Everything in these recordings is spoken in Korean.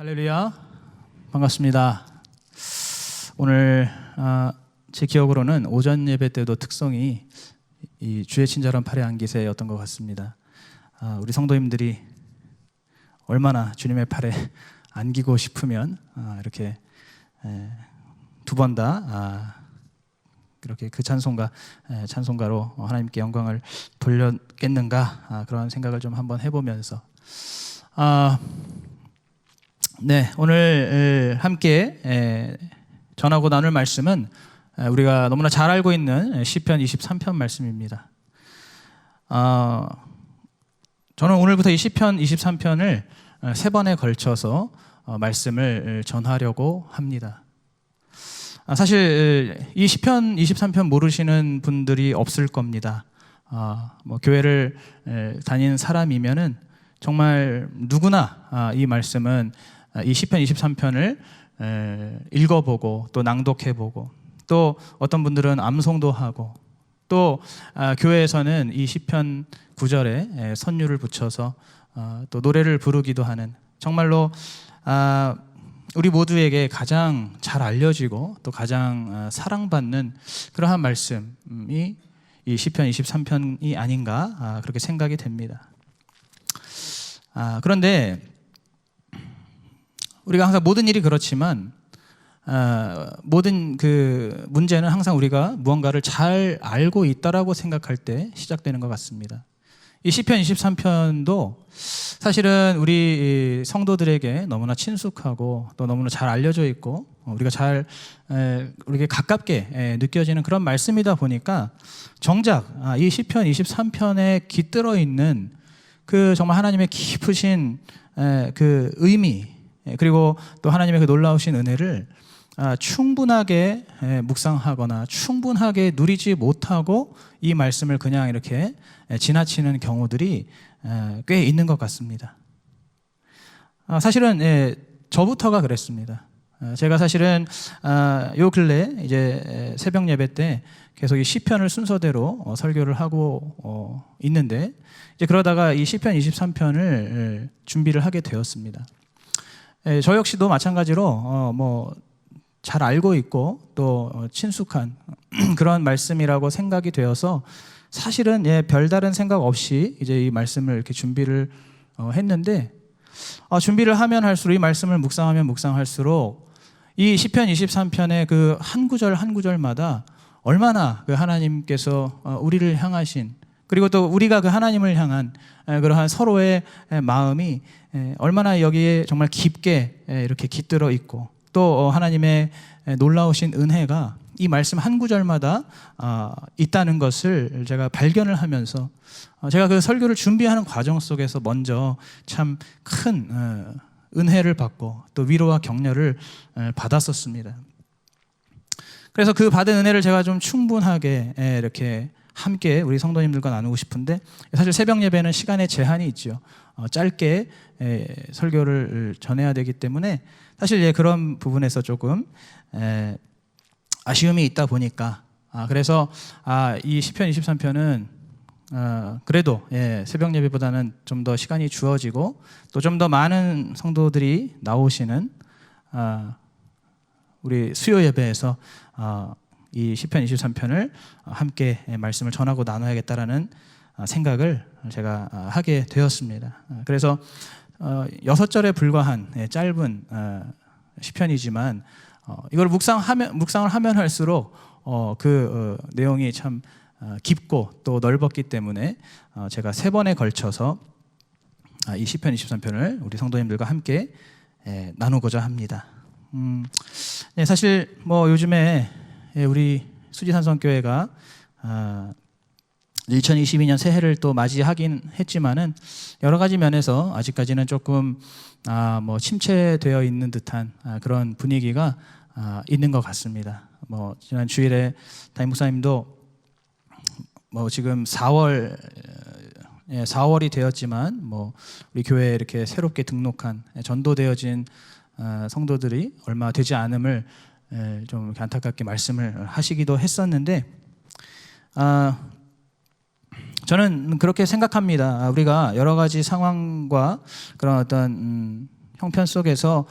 할렐루야, 반갑습니다. 오늘 제 기억으로는 오전 예배 때도 특성이 이 주의 친절한 팔에 안기세였던 것 같습니다. 우리 성도님들이 얼마나 주님의 팔에 안기고 싶으면 이렇게 두 번 다 이렇게 그 찬송가로 하나님께 영광을 돌렸겠는가, 그런 생각을 좀 한번 해보면서 네, 오늘 함께 전하고 나눌 말씀은 우리가 너무나 잘 알고 있는 시편 23편 말씀입니다. 저는 오늘부터 이 시편 23편을 세 번에 걸쳐서 말씀을 전하려고 합니다. 사실 이 시편 23편 모르시는 분들이 없을 겁니다. 교회를 다니는 사람이면은 정말 누구나 이 말씀은 이 시편 23편을 읽어보고 또 낭독해보고 또 어떤 분들은 암송도 하고 또 교회에서는 이 시편 9절에 선율을 붙여서 또 노래를 부르기도 하는, 정말로 우리 모두에게 가장 잘 알려지고 또 가장 사랑받는 그러한 말씀이 이 시편 23편이 아닌가, 그렇게 생각이 됩니다. 그런데 우리가 항상 모든 일이 그렇지만 모든 그 문제는 항상 우리가 무언가를 잘 알고 있다라고 생각할 때 시작되는 것 같습니다. 이 시편 23편도 사실은 우리 성도들에게 너무나 친숙하고 또 너무나 잘 알려져 있고 우리가 우리에게 가깝게 느껴지는 그런 말씀이다 보니까 정작 이 시편 23편에 깃들어 있는 그 정말 하나님의 깊으신 그 의미, 그리고 또 하나님의 그 놀라우신 은혜를 충분하게 묵상하거나 충분하게 누리지 못하고 이 말씀을 그냥 이렇게 지나치는 경우들이 꽤 있는 것 같습니다. 사실은 저부터가 그랬습니다. 제가 사실은 요 근래 이제 새벽 예배 때 계속 이 시편을 순서대로 설교를 하고 있는데, 이제 그러다가 이 시편 23편을 준비를 하게 되었습니다. 저 역시도 마찬가지로 잘 알고 있고 또 친숙한 그런 말씀이라고 생각이 되어서 사실은 별다른 생각 없이 이제 이 말씀을 이렇게 준비를 했는데, 준비를 하면 할수록 이 말씀을 묵상하면 묵상할수록 이 시편 23편의 그 한 구절 한 구절마다 얼마나 그 하나님께서 우리를 향하신, 그리고 또 우리가 그 하나님을 향한 그러한 서로의 마음이 얼마나 여기에 정말 깊게 이렇게 깃들어 있고 또 하나님의 놀라우신 은혜가 이 말씀 한 구절마다 있다는 것을 제가 발견을 하면서 제가 그 설교를 준비하는 과정 속에서 먼저 참 큰 은혜를 받고 또 위로와 격려를 받았었습니다. 그래서 그 받은 은혜를 제가 좀 충분하게 이렇게 함께 우리 성도님들과 나누고 싶은데, 사실 새벽 예배는 시간의 제한이 있죠. 짧게 설교를 전해야 되기 때문에 사실 그런 부분에서 조금 아쉬움이 있다 보니까 그래서 이 시편 23편은 그래도 새벽 예배보다는 좀 더 시간이 주어지고 또 좀 더 많은 성도들이 나오시는 우리 수요 예배에서 이 시편 23편을 함께 말씀을 전하고 나눠야겠다라는 생각을 제가 하게 되었습니다. 그래서 6절에 불과한 짧은 시편이지만 이걸 묵상을 하면 할수록 그 내용이 참 깊고 또 넓었기 때문에 제가 세 번에 걸쳐서 이 시편 23편을 우리 성도님들과 함께 나누고자 합니다. 사실 요즘에 우리 수지산성교회가 2022년 새해를 또 맞이하긴 했지만은 여러 가지 면에서 아직까지는 조금 침체되어 있는 듯한 그런 분위기가 있는 것 같습니다. 지난 주일에 담임 목사님도 지금 4월이 되었지만 우리 교회에 이렇게 새롭게 등록한 전도되어진 성도들이 얼마 되지 않음을 좀 이렇게 안타깝게 말씀을 하시기도 했었는데, 저는 그렇게 생각합니다. 우리가 여러 가지 상황과 그런 어떤 형편 속에서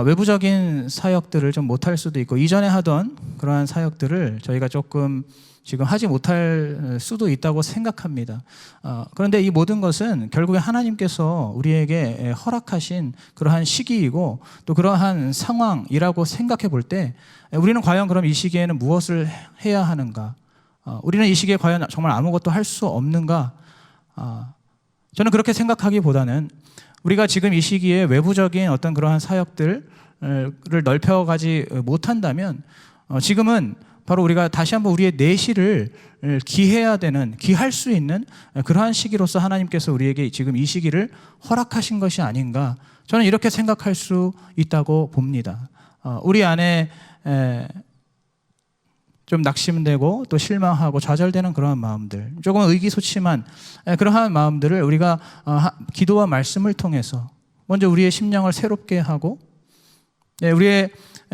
외부적인 사역들을 좀 못할 수도 있고 이전에 하던 그러한 사역들을 저희가 조금 지금 하지 못할 수도 있다고 생각합니다. 그런데 이 모든 것은 결국에 하나님께서 우리에게 허락하신 그러한 시기이고 또 그러한 상황이라고 생각해 볼 때 우리는 과연 그럼 이 시기에는 무엇을 해야 하는가? 우리는 이 시기에 과연 정말 아무것도 할 수 없는가? 저는 그렇게 생각하기보다는 우리가 지금 이 시기에 외부적인 어떤 그러한 사역들을 넓혀가지 못한다면 지금은 바로 우리가 다시 한번 우리의 내실을 기해야 되는, 기할 수 있는 그러한 시기로서 하나님께서 우리에게 지금 이 시기를 허락하신 것이 아닌가, 저는 이렇게 생각할 수 있다고 봅니다. 우리 안에 좀 낙심되고 또 실망하고 좌절되는 그러한 마음들, 조금 의기소침한 그러한 마음들을 우리가 기도와 말씀을 통해서 먼저 우리의 심령을 새롭게 하고 우리의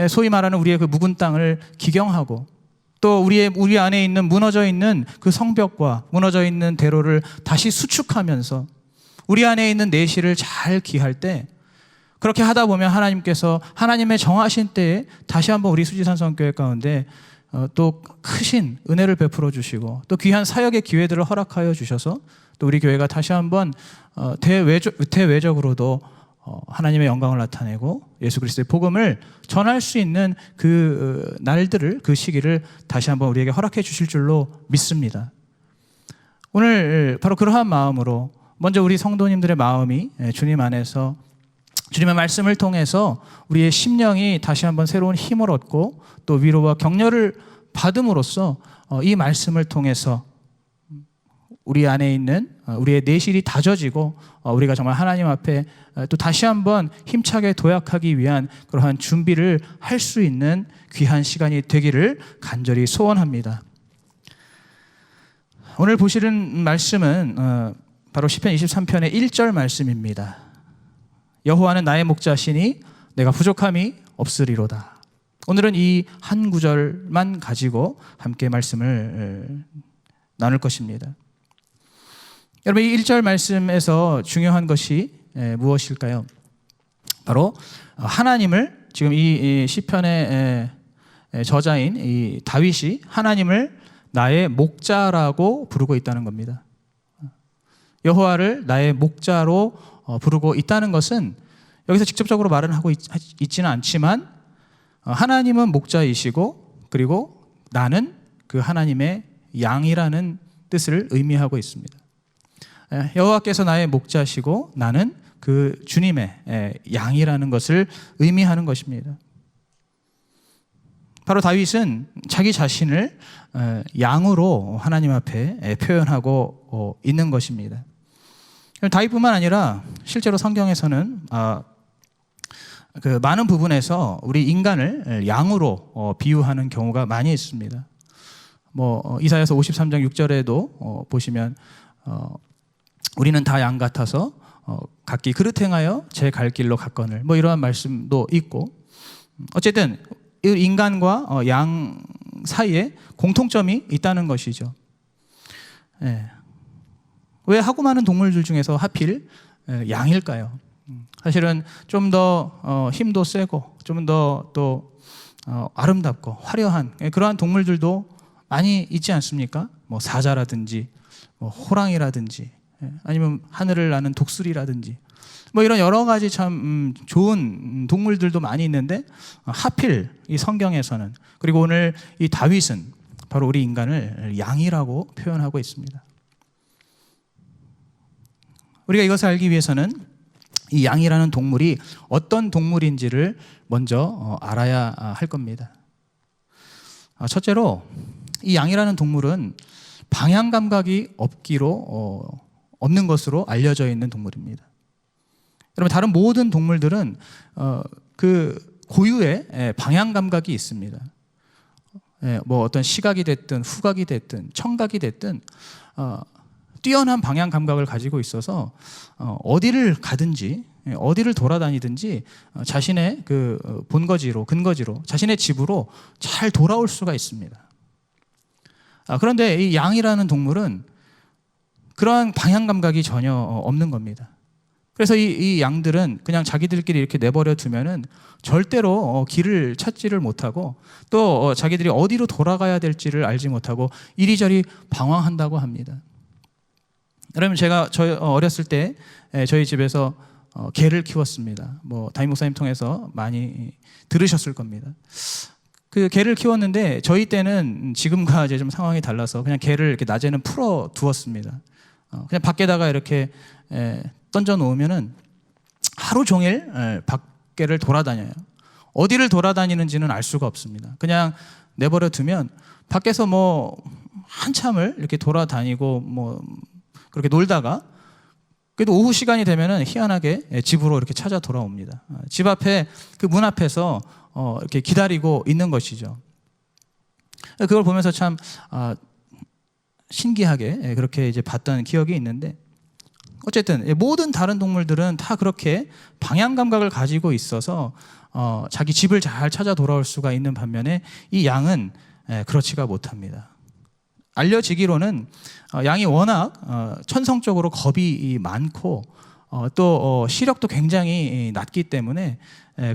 소위 말하는 우리의 그 묵은 땅을 기경하고 또 우리 안에 있는 무너져 있는 그 성벽과 무너져 있는 대로를 다시 수축하면서 우리 안에 있는 내실을 잘 기할 때, 그렇게 하다 보면 하나님께서 하나님의 정하신 때에 다시 한번 우리 수지산 성교회 가운데 또 크신 은혜를 베풀어 주시고 또 귀한 사역의 기회들을 허락하여 주셔서 또 우리 교회가 다시 한번 대외적으로도 하나님의 영광을 나타내고 예수 그리스도의 복음을 전할 수 있는 그 날들을, 그 시기를 다시 한번 우리에게 허락해 주실 줄로 믿습니다. 오늘 바로 그러한 마음으로 먼저 우리 성도님들의 마음이 주님 안에서 주님의 말씀을 통해서 우리의 심령이 다시 한번 새로운 힘을 얻고 또 위로와 격려를 받음으로써 이 말씀을 통해서 우리 안에 있는 우리의 내실이 다져지고 우리가 정말 하나님 앞에 또 다시 한번 힘차게 도약하기 위한 그러한 준비를 할 수 있는 귀한 시간이 되기를 간절히 소원합니다. 오늘 보시는 말씀은 바로 시편 23편의 1절 말씀입니다. 여호와는 나의 목자시니 내가 부족함이 없으리로다. 오늘은 이 한 구절만 가지고 함께 말씀을 나눌 것입니다. 여러분, 이 1절 말씀에서 중요한 것이 무엇일까요? 바로 하나님을, 지금 이 시편의 저자인 이 다윗이 하나님을 나의 목자라고 부르고 있다는 겁니다. 여호와를 나의 목자로 부르고 있다는 것은 여기서 직접적으로 말은 하고 있지는 않지만 하나님은 목자이시고 그리고 나는 그 하나님의 양이라는 뜻을 의미하고 있습니다. 여호와께서 나의 목자시고 나는 그 주님의 양이라는 것을 의미하는 것입니다. 바로 다윗은 자기 자신을 양으로 하나님 앞에 표현하고 있는 것입니다. 다윗뿐만 아니라 실제로 성경에서는 그 많은 부분에서 우리 인간을 양으로 비유하는 경우가 많이 있습니다. 이사야서 53장 6절에도 보시면 우리는 다 양 같아서 각기 그릇 행하여 제 갈 길로 갔거늘, 이러한 말씀도 있고, 어쨌든 인간과 양 사이에 공통점이 있다는 것이죠. 왜 하고 많은 동물들 중에서 하필 양일까요? 사실은 좀 더 힘도 세고 좀 더 또 아름답고 화려한 그러한 동물들도 많이 있지 않습니까? 사자라든지 호랑이라든지 아니면 하늘을 나는 독수리라든지 이런 여러 가지 참 좋은 동물들도 많이 있는데 하필 이 성경에서는, 그리고 오늘 이 다윗은 바로 우리 인간을 양이라고 표현하고 있습니다. 우리가 이것을 알기 위해서는 이 양이라는 동물이 어떤 동물인지를 먼저 알아야 할 겁니다. 첫째로 이 양이라는 동물은 방향 감각이 없는 것으로 알려져 있는 동물입니다. 여러분, 다른 모든 동물들은 그 고유의 방향 감각이 있습니다. 어떤 시각이 됐든 후각이 됐든 청각이 됐든 뛰어난 방향 감각을 가지고 있어서 어디를 가든지 어디를 돌아다니든지 자신의 그 본거지로, 근거지로, 자신의 집으로 잘 돌아올 수가 있습니다. 그런데 이 양이라는 동물은 그러한 방향 감각이 전혀 없는 겁니다. 그래서 이 양들은 그냥 자기들끼리 이렇게 내버려 두면은 절대로 길을 찾지를 못하고 또 자기들이 어디로 돌아가야 될지를 알지 못하고 이리저리 방황한다고 합니다. 여러분, 제가 어렸을 때 저희 집에서 개를 키웠습니다. 뭐 담임 목사님 통해서 많이 들으셨을 겁니다. 그 개를 키웠는데 저희 때는 지금과 이제 좀 상황이 달라서 그냥 개를 이렇게 낮에는 풀어 두었습니다. 그냥 밖에다가 이렇게 던져 놓으면은 하루 종일 밖에를 돌아다녀요. 어디를 돌아다니는지는 알 수가 없습니다. 그냥 내버려 두면 밖에서 뭐 한참을 이렇게 돌아다니고 뭐 그렇게 놀다가 그래도 오후 시간이 되면은 희한하게 집으로 이렇게 찾아 돌아옵니다. 집 앞에 그 문 앞에서 이렇게 기다리고 있는 것이죠. 그걸 보면서 참 신기하게 그렇게 이제 봤던 기억이 있는데, 어쨌든 모든 다른 동물들은 다 그렇게 방향 감각을 가지고 있어서 자기 집을 잘 찾아 돌아올 수가 있는 반면에 이 양은 그렇지가 못합니다. 알려지기로는 양이 워낙 천성적으로 겁이 많고 또 시력도 굉장히 낮기 때문에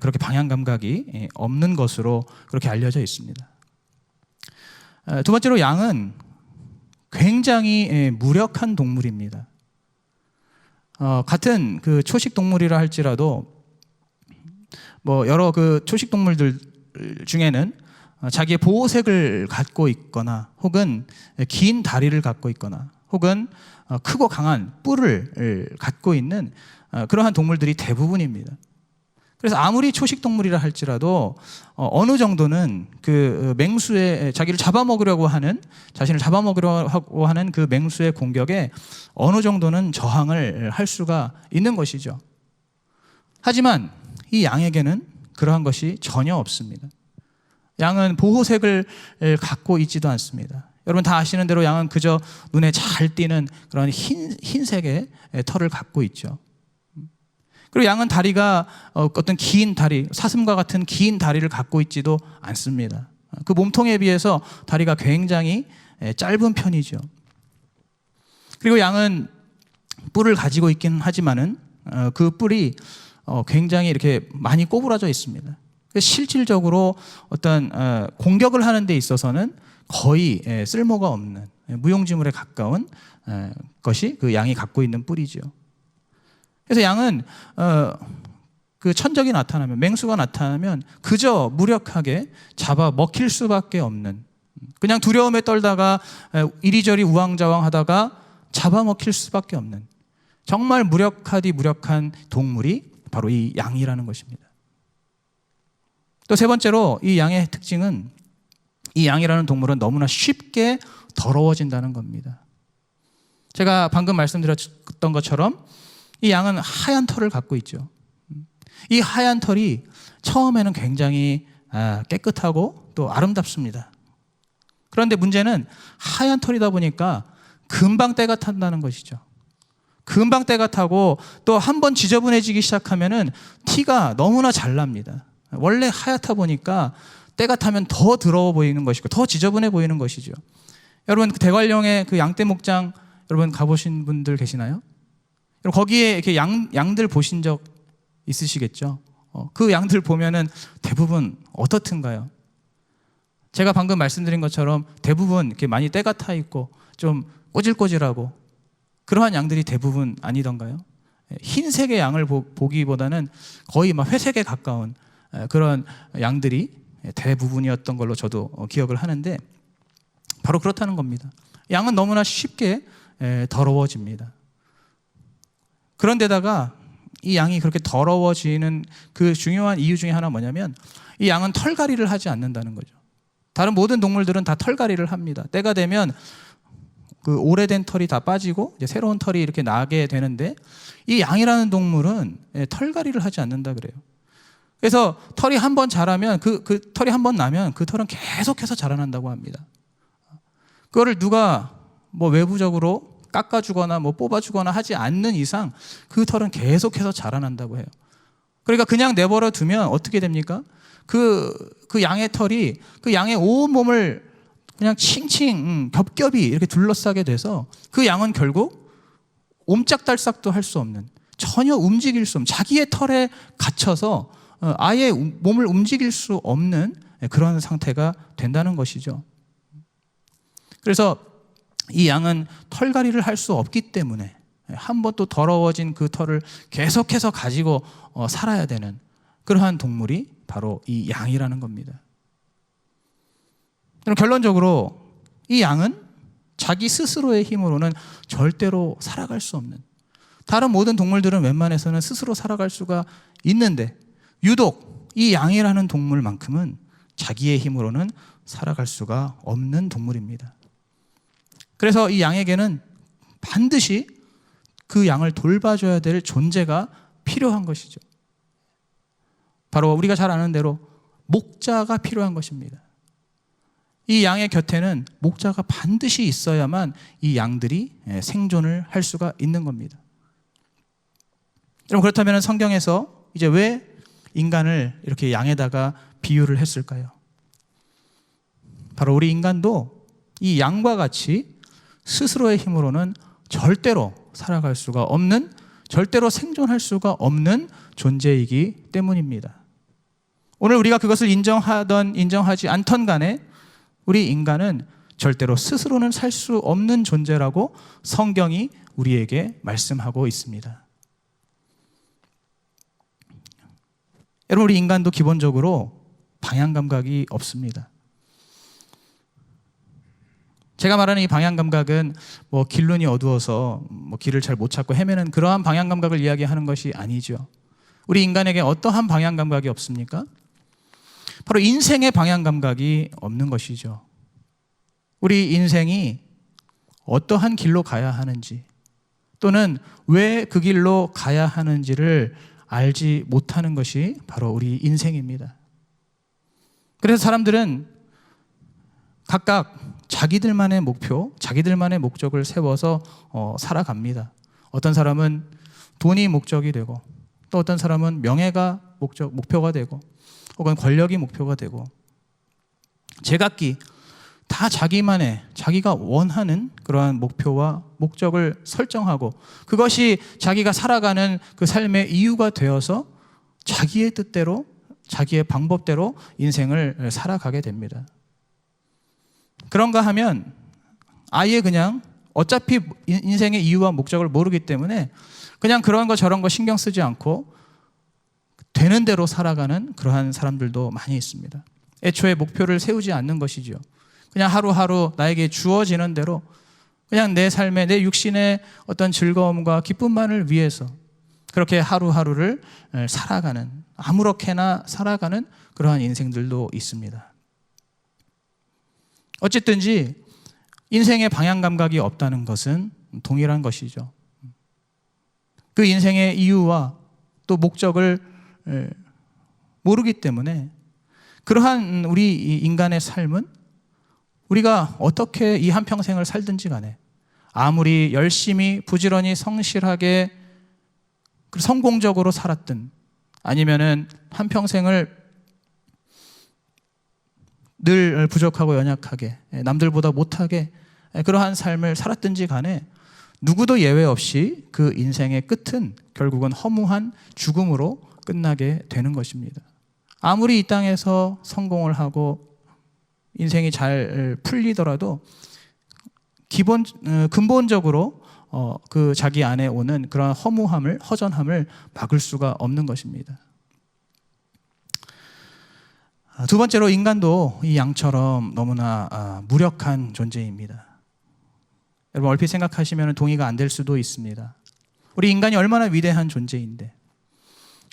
그렇게 방향 감각이 없는 것으로 그렇게 알려져 있습니다. 두 번째로 양은 굉장히 무력한 동물입니다. 같은 그 초식 동물이라 할지라도 뭐 여러 그 초식 동물들 중에는 자기의 보호색을 갖고 있거나 혹은 긴 다리를 갖고 있거나 혹은 크고 강한 뿔을 갖고 있는 그러한 동물들이 대부분입니다. 그래서 아무리 초식 동물이라 할지라도 어느 정도는 그 맹수의 자기를 잡아먹으려고 하는, 자신을 잡아먹으려고 하는 그 맹수의 공격에 어느 정도는 저항을 할 수가 있는 것이죠. 하지만 이 양에게는 그러한 것이 전혀 없습니다. 양은 보호색을 갖고 있지도 않습니다. 여러분 다 아시는 대로 양은 그저 눈에 잘 띄는 그런 흰색의 털을 갖고 있죠. 그리고 양은 다리가 어떤 긴 다리, 사슴과 같은 긴 다리를 갖고 있지도 않습니다. 그 몸통에 비해서 다리가 굉장히 짧은 편이죠. 그리고 양은 뿔을 가지고 있긴 하지만은 그 뿔이 굉장히 이렇게 많이 꼬부라져 있습니다. 실질적으로 어떤 공격을 하는 데 있어서는 거의 쓸모가 없는 무용지물에 가까운 것이 그 양이 갖고 있는 뿔이죠. 그래서 양은 그 천적이 나타나면, 맹수가 나타나면 그저 무력하게 잡아 먹힐 수밖에 없는, 그냥 두려움에 떨다가 이리저리 우왕좌왕하다가 잡아 먹힐 수밖에 없는 정말 무력하디 무력한 동물이 바로 이 양이라는 것입니다. 또 세 번째로 이 양의 특징은, 이 양이라는 동물은 너무나 쉽게 더러워진다는 겁니다. 제가 방금 말씀드렸던 것처럼 이 양은 하얀 털을 갖고 있죠. 이 하얀 털이 처음에는 굉장히 깨끗하고 또 아름답습니다. 그런데 문제는 하얀 털이다 보니까 금방 때가 탄다는 것이죠. 금방 때가 타고 또 한번 지저분해지기 시작하면은 티가 너무나 잘 납니다. 원래 하얗다 보니까 때가 타면 더 더러워 보이는 것이고 더 지저분해 보이는 것이죠. 여러분 그 대관령의 그 양떼 목장 여러분 가보신 분들 계시나요? 여러분 거기에 이렇게 양들 보신 적 있으시겠죠? 그 양들 보면은 대부분 어떻든가요? 제가 방금 말씀드린 것처럼 대부분 이렇게 많이 때가 타 있고 좀 꼬질꼬질하고 그러한 양들이 대부분 아니던가요? 흰색의 양을 보기보다는 거의 막 회색에 가까운 그런 양들이 대부분이었던 걸로 저도 기억을 하는데, 바로 그렇다는 겁니다. 양은 너무나 쉽게 더러워집니다. 그런데다가 이 양이 그렇게 더러워지는 그 중요한 이유 중에 하나 뭐냐면, 이 양은 털갈이를 하지 않는다는 거죠. 다른 모든 동물들은 다 털갈이를 합니다. 때가 되면 그 오래된 털이 다 빠지고 이제 새로운 털이 이렇게 나게 되는데, 이 양이라는 동물은 털갈이를 하지 않는다 그래요. 그래서 털이 한번 자라면 그 털이 한번 나면 그 털은 계속해서 자라난다고 합니다. 그거를 누가 뭐 외부적으로 깎아주거나 뭐 뽑아주거나 하지 않는 이상 그 털은 계속해서 자라난다고 해요. 그러니까 그냥 내버려 두면 어떻게 됩니까? 그 양의 털이 그 양의 온 몸을 그냥 칭칭 겹겹이 이렇게 둘러싸게 돼서 그 양은 결국 옴짝달싹도 할 수 없는 전혀 움직일 수 없는, 자기의 털에 갇혀서 아예 몸을 움직일 수 없는 그런 상태가 된다는 것이죠. 그래서 이 양은 털갈이를 할 수 없기 때문에 한 번 또 더러워진 그 털을 계속해서 가지고 살아야 되는 그러한 동물이 바로 이 양이라는 겁니다. 그럼 결론적으로 이 양은 자기 스스로의 힘으로는 절대로 살아갈 수 없는, 다른 모든 동물들은 웬만해서는 스스로 살아갈 수가 있는데 유독 이 양이라는 동물만큼은 자기의 힘으로는 살아갈 수가 없는 동물입니다. 그래서 이 양에게는 반드시 그 양을 돌봐줘야 될 존재가 필요한 것이죠. 바로 우리가 잘 아는 대로 목자가 필요한 것입니다. 이 양의 곁에는 목자가 반드시 있어야만 이 양들이 생존을 할 수가 있는 겁니다. 여러분, 그렇다면 성경에서 이제 왜 인간을 이렇게 양에다가 비유를 했을까요? 바로 우리 인간도 이 양과 같이 스스로의 힘으로는 절대로 살아갈 수가 없는, 절대로 생존할 수가 없는 존재이기 때문입니다. 오늘 우리가 그것을 인정하던 인정하지 않던 간에 우리 인간은 절대로 스스로는 살 수 없는 존재라고 성경이 우리에게 말씀하고 있습니다. 여러분, 우리 인간도 기본적으로 방향 감각이 없습니다. 제가 말하는 이 방향 감각은 길눈이 어두워서 길을 잘 못 찾고 헤매는 그러한 방향 감각을 이야기하는 것이 아니죠. 우리 인간에게 어떠한 방향 감각이 없습니까? 바로 인생의 방향 감각이 없는 것이죠. 우리 인생이 어떠한 길로 가야 하는지, 또는 왜 그 길로 가야 하는지를 알지 못하는 것이 바로 우리 인생입니다. 그래서 사람들은 각각 자기들만의 목표, 자기들만의 목적을 세워서 살아갑니다. 어떤 사람은 돈이 목적이 되고, 또 어떤 사람은 명예가 목표가 되고, 혹은 권력이 목표가 되고, 제각기 다 자기만의, 자기가 원하는 그러한 목표와 목적을 설정하고 그것이 자기가 살아가는 그 삶의 이유가 되어서 자기의 뜻대로, 자기의 방법대로 인생을 살아가게 됩니다. 그런가 하면 아예 그냥 어차피 인생의 이유와 목적을 모르기 때문에 그냥 그런 거 저런 거 신경 쓰지 않고 되는 대로 살아가는 그러한 사람들도 많이 있습니다. 애초에 목표를 세우지 않는 것이죠. 그냥 하루하루 나에게 주어지는 대로 그냥 내 삶의, 내 육신의 어떤 즐거움과 기쁨만을 위해서 그렇게 하루하루를 살아가는, 아무렇게나 살아가는 그러한 인생들도 있습니다. 어쨌든지 인생의 방향 감각이 없다는 것은 동일한 것이죠. 그 인생의 이유와 또 목적을 모르기 때문에 그러한 우리 인간의 삶은 우리가 어떻게 이 한평생을 살든지 간에 아무리 열심히 부지런히 성실하게 성공적으로 살았든 아니면은 한평생을 늘 부족하고 연약하게 남들보다 못하게 그러한 삶을 살았든지 간에 누구도 예외 없이 그 인생의 끝은 결국은 허무한 죽음으로 끝나게 되는 것입니다. 아무리 이 땅에서 성공을 하고 인생이 잘 풀리더라도 근본적으로 그 자기 안에 오는 그런 허무함을, 허전함을 막을 수가 없는 것입니다. 두 번째로, 인간도 이 양처럼 너무나 무력한 존재입니다. 여러분, 얼핏 생각하시면 동의가 안 될 수도 있습니다. 우리 인간이 얼마나 위대한 존재인데,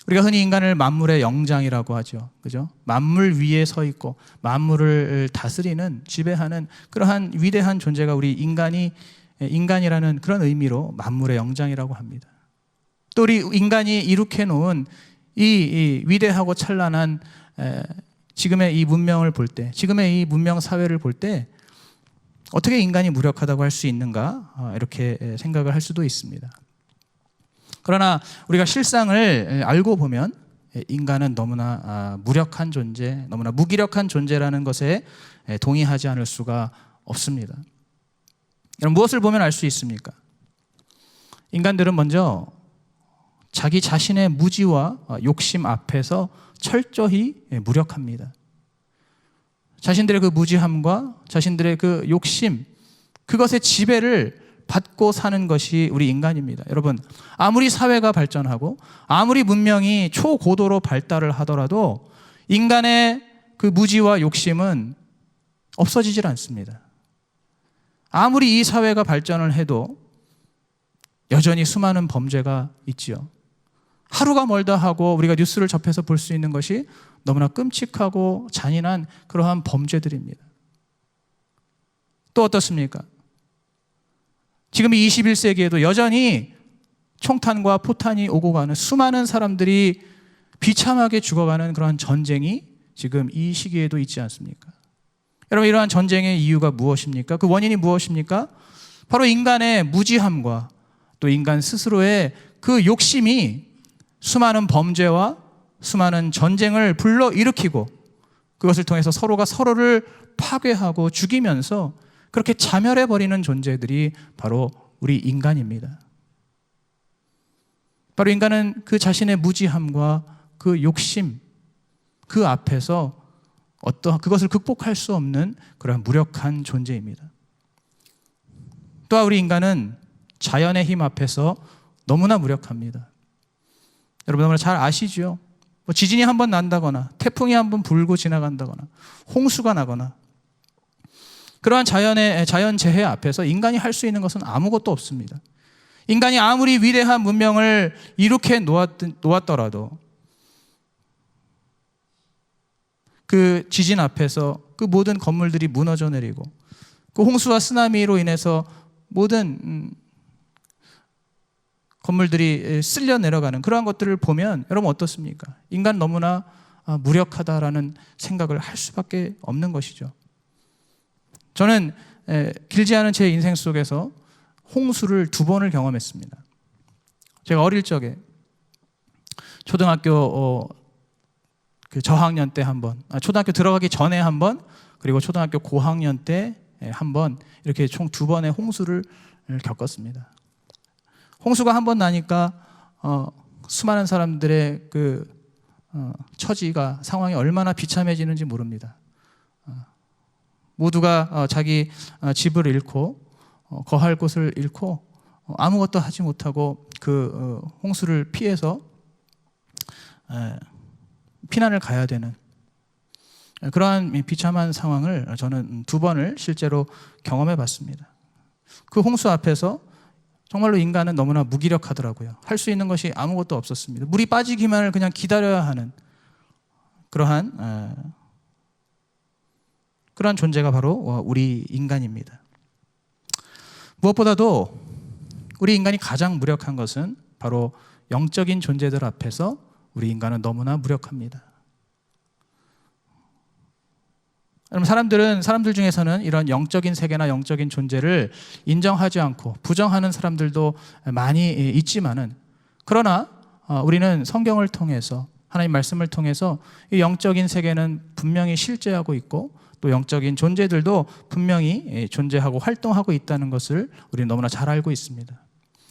우리가 흔히 인간을 만물의 영장이라고 하죠. 그죠? 만물 위에 서 있고 만물을 다스리는, 지배하는 그러한 위대한 존재가 우리 인간이라는 그런 의미로 만물의 영장이라고 합니다. 또 우리 인간이 이룩해 놓은 이 위대하고 찬란한 지금의 이 문명을 볼 때, 지금의 이 문명 사회를 볼 때 어떻게 인간이 무력하다고 할 수 있는가, 이렇게 생각을 할 수도 있습니다. 그러나 우리가 실상을 알고 보면 인간은 너무나 무력한 존재, 너무나 무기력한 존재라는 것에 동의하지 않을 수가 없습니다. 여러분, 무엇을 보면 알 수 있습니까? 인간들은 먼저 자기 자신의 무지와 욕심 앞에서 철저히 무력합니다. 자신들의 그 무지함과 자신들의 그 욕심, 그것의 지배를 받고 사는 것이 우리 인간입니다. 여러분, 아무리 사회가 발전하고 아무리 문명이 초고도로 발달을 하더라도 인간의 그 무지와 욕심은 없어지질 않습니다. 아무리 이 사회가 발전을 해도 여전히 수많은 범죄가 있지요. 하루가 멀다 하고 우리가 뉴스를 접해서 볼 수 있는 것이 너무나 끔찍하고 잔인한 그러한 범죄들입니다. 또 어떻습니까? 지금 이 21세기에도 여전히 총탄과 포탄이 오고 가는 수많은 사람들이 비참하게 죽어가는 그러한 전쟁이 지금 이 시기에도 있지 않습니까? 여러분, 이러한 전쟁의 이유가 무엇입니까? 그 원인이 무엇입니까? 바로 인간의 무지함과 또 인간 스스로의 그 욕심이 수많은 범죄와 수많은 전쟁을 불러일으키고 그것을 통해서 서로가 서로를 파괴하고 죽이면서 그렇게 자멸해버리는 존재들이 바로 우리 인간입니다. 바로 인간은 그 자신의 무지함과 그 욕심, 그 앞에서 그것을 극복할 수 없는 그런 무력한 존재입니다. 또한 우리 인간은 자연의 힘 앞에서 너무나 무력합니다. 여러분 너무나 잘 아시죠? 지진이 한번 난다거나 태풍이 한번 불고 지나간다거나 홍수가 나거나 그러한 자연재해 앞에서 인간이 할 수 있는 것은 아무것도 없습니다. 인간이 아무리 위대한 문명을 이룩해 놓았더라도 그 지진 앞에서 그 모든 건물들이 무너져 내리고 그 홍수와 쓰나미로 인해서 모든 건물들이 쓸려 내려가는 그러한 것들을 보면 여러분 어떻습니까? 인간 너무나 무력하다라는 생각을 할 수밖에 없는 것이죠. 저는 길지 않은 제 인생 속에서 홍수를 2번을 경험했습니다. 제가 어릴 적에 초등학교 그 저학년 때 한 번, 초등학교 들어가기 전에 한 번, 그리고 초등학교 고학년 때 한 번, 이렇게 총 2번의 홍수를 겪었습니다. 홍수가 한 번 나니까 수많은 사람들의 그 처지가 상황이 얼마나 비참해지는지 모릅니다. 모두가 자기 집을 잃고 거할 곳을 잃고 아무것도 하지 못하고 그 홍수를 피해서 피난을 가야 되는 그러한 비참한 상황을 저는 2번을 실제로 경험해 봤습니다. 그 홍수 앞에서 정말로 인간은 너무나 무기력하더라고요. 할 수 있는 것이 아무것도 없었습니다. 물이 빠지기만을 그냥 기다려야 하는 그러한 존재가 바로 우리 인간입니다. 무엇보다도 우리 인간이 가장 무력한 것은 바로 영적인 존재들 앞에서 우리 인간은 너무나 무력합니다. 여러분, 사람들 중에서는 이런 영적인 세계나 영적인 존재를 인정하지 않고 부정하는 사람들도 많이 있지만은, 그러나 우리는 성경을 통해서 하나님 말씀을 통해서 이 영적인 세계는 분명히 실제하고 있고 또 영적인 존재들도 분명히 존재하고 활동하고 있다는 것을 우리는 너무나 잘 알고 있습니다.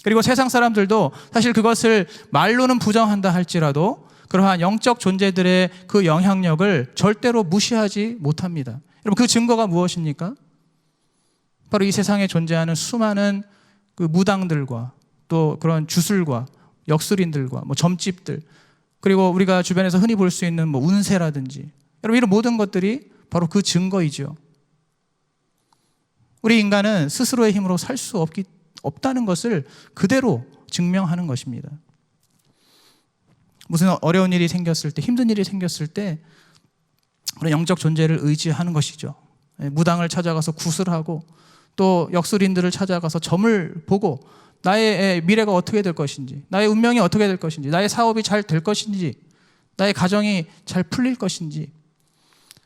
그리고 세상 사람들도 사실 그것을 말로는 부정한다 할지라도 그러한 영적 존재들의 그 영향력을 절대로 무시하지 못합니다. 여러분, 그 증거가 무엇입니까? 바로 이 세상에 존재하는 수많은 그 무당들과 또 그런 주술과 역술인들과 점집들, 그리고 우리가 주변에서 흔히 볼 수 있는 운세라든지, 여러분 이런 모든 것들이 바로 그 증거이죠. 우리 인간은 스스로의 힘으로 살 수 없다는 것을 그대로 증명하는 것입니다. 무슨 어려운 일이 생겼을 때, 힘든 일이 생겼을 때 그런 영적 존재를 의지하는 것이죠. 무당을 찾아가서 구슬하고 또 역술인들을 찾아가서 점을 보고 나의 미래가 어떻게 될 것인지, 나의 운명이 어떻게 될 것인지, 나의 사업이 잘 될 것인지, 나의 가정이 잘 풀릴 것인지,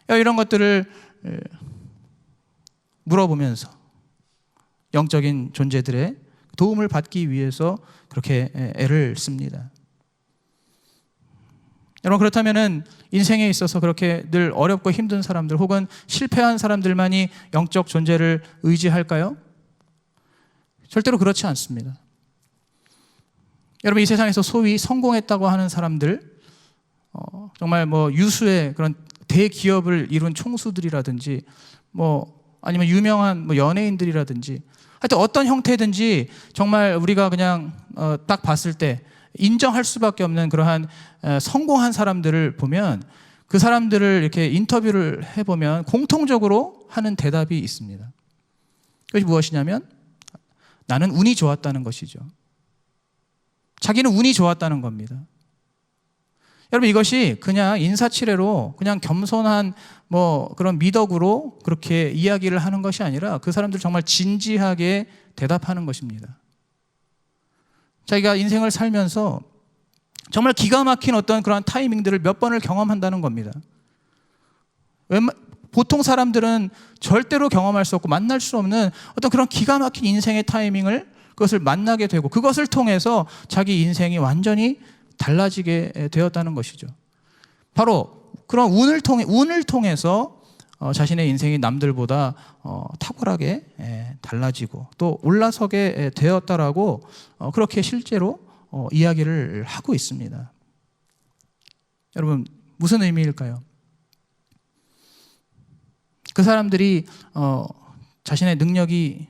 이런 것들을 물어보면서 영적인 존재들의 도움을 받기 위해서 그렇게 애를 씁니다. 여러분, 그렇다면은 인생에 있어서 그렇게 늘 어렵고 힘든 사람들 혹은 실패한 사람들만이 영적 존재를 의지할까요? 절대로 그렇지 않습니다. 여러분, 이 세상에서 소위 성공했다고 하는 사람들, 정말 뭐 유수의 그런 대기업을 이룬 총수들이라든지 아니면 유명한 뭐 연예인들이라든지, 하여튼 어떤 형태든지 정말 우리가 그냥 딱 봤을 때 인정할 수밖에 없는 그러한 성공한 사람들을 보면, 그 사람들을 이렇게 인터뷰를 해보면 공통적으로 하는 대답이 있습니다. 그것이 무엇이냐면, 나는 운이 좋았다는 것이죠. 자기는 운이 좋았다는 겁니다. 여러분, 이것이 그냥 인사치레로 그냥 겸손한 그런 미덕으로 그렇게 이야기를 하는 것이 아니라, 그 사람들 정말 진지하게 대답하는 것입니다. 자기가 인생을 살면서 정말 기가 막힌 어떤 그런 타이밍들을 몇 번을 경험한다는 겁니다. 보통 사람들은 절대로 경험할 수 없고 만날 수 없는 어떤 그런 기가 막힌 인생의 타이밍을, 그것을 만나게 되고, 그것을 통해서 자기 인생이 완전히 달라지게 되었다는 것이죠. 바로 그런 운을 통해서 자신의 인생이 남들보다 탁월하게 달라지고 또 올라서게 되었다라고 그렇게 실제로 이야기를 하고 있습니다. 여러분, 무슨 의미일까요? 그 사람들이 자신의 능력이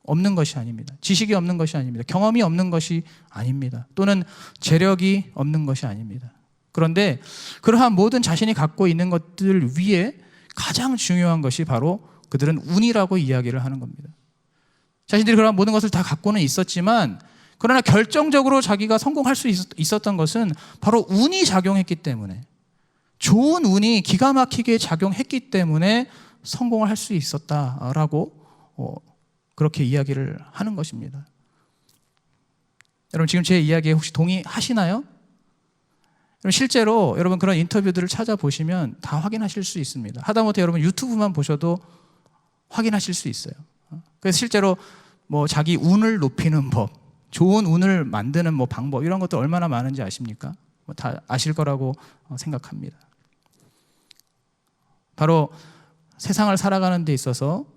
없는 것이 아닙니다. 지식이 없는 것이 아닙니다. 경험이 없는 것이 아닙니다. 또는 재력이 없는 것이 아닙니다. 그런데 그러한 모든 자신이 갖고 있는 것들 위에 가장 중요한 것이 바로 그들은 운이라고 이야기를 하는 겁니다. 자신들이 그러한 모든 것을 다 갖고는 있었지만, 그러나 결정적으로 자기가 성공할 수 있었던 것은 바로 운이 작용했기 때문에, 좋은 운이 기가 막히게 작용했기 때문에 성공을 할 수 있었다라고 그렇게 이야기를 하는 것입니다. 여러분, 지금 제 이야기에 혹시 동의하시나요? 실제로 여러분 그런 인터뷰들을 찾아보시면 다 확인하실 수 있습니다. 하다못해 여러분 유튜브만 보셔도 확인하실 수 있어요. 그래서 실제로 자기 운을 높이는 법, 좋은 운을 만드는 방법, 이런 것들 얼마나 많은지 아십니까? 다 아실 거라고 생각합니다. 바로 세상을 살아가는 데 있어서,